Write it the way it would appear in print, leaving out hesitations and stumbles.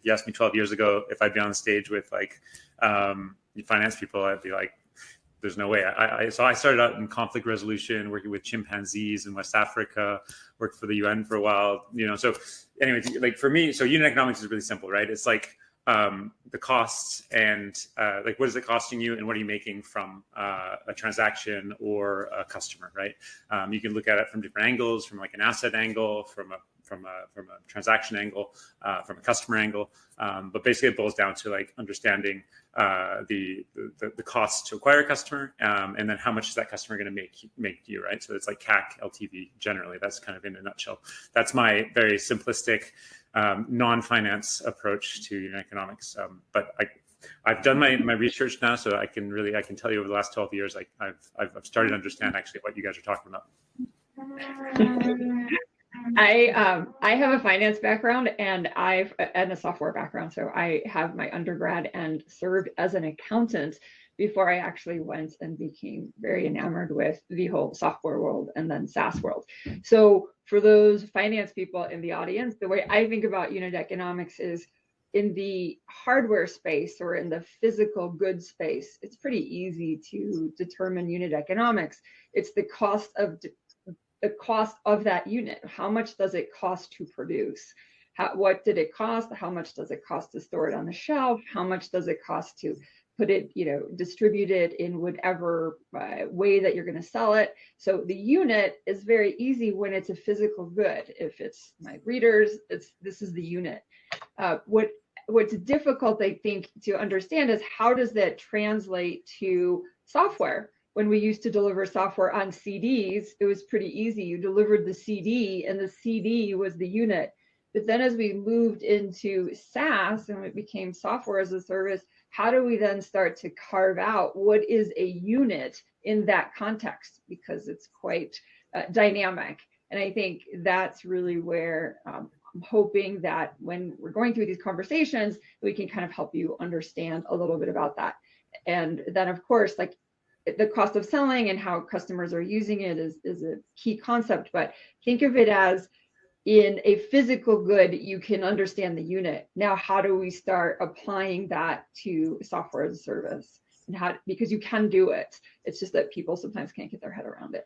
you asked me 12 years ago if I'd be on the stage with like finance people, I'd be like, there's no way. So I started out in conflict resolution, working with chimpanzees in West Africa, worked for the UN for a while, So anyway, like for me, so unit economics is really simple, right? It's like the costs and like what is it costing you and what are you making from a transaction or a customer, right? You can look at it from different angles, from like an asset angle, from a transaction angle, from a customer angle, but basically it boils down to like understanding the cost to acquire a customer, and then how much is that customer going to make you, right? So it's like CAC, LTV generally. That's kind of in a nutshell. That's my very simplistic non-finance approach to unit economics. But I've done my research now, so I can tell you over the last 12 years, I've started to understand actually what you guys are talking about. I have a finance background and a software background. So I have my undergrad and served as an accountant before I actually went and became very enamored with the whole software world and then SaaS world. So for those finance people in the audience, the way I think about unit economics is in the hardware space or in the physical goods space, it's pretty easy to determine unit economics. It's the cost of that unit. How much does it cost to produce? What did it cost? How much does it cost to store it on the shelf? How much does it cost to put it, distribute it in whatever way that you're going to sell it? So the unit is very easy when it's a physical good. If it's my readers, this is the unit. What's difficult, I think, to understand is how does that translate to software? When we used to deliver software on CDs, it was pretty easy. You delivered the CD and the CD was the unit. But then as we moved into SaaS and it became software as a service, how do we then start to carve out what is a unit in that context? Because it's quite dynamic. And I think that's really where I'm hoping that when we're going through these conversations, we can kind of help you understand a little bit about that. And then, of course, like the cost of selling and how customers are using it is a key concept. But think of it as in a physical good, you can understand the unit. Now, how do we start applying that to software as a service? And because you can do it. It's just that people sometimes can't get their head around it.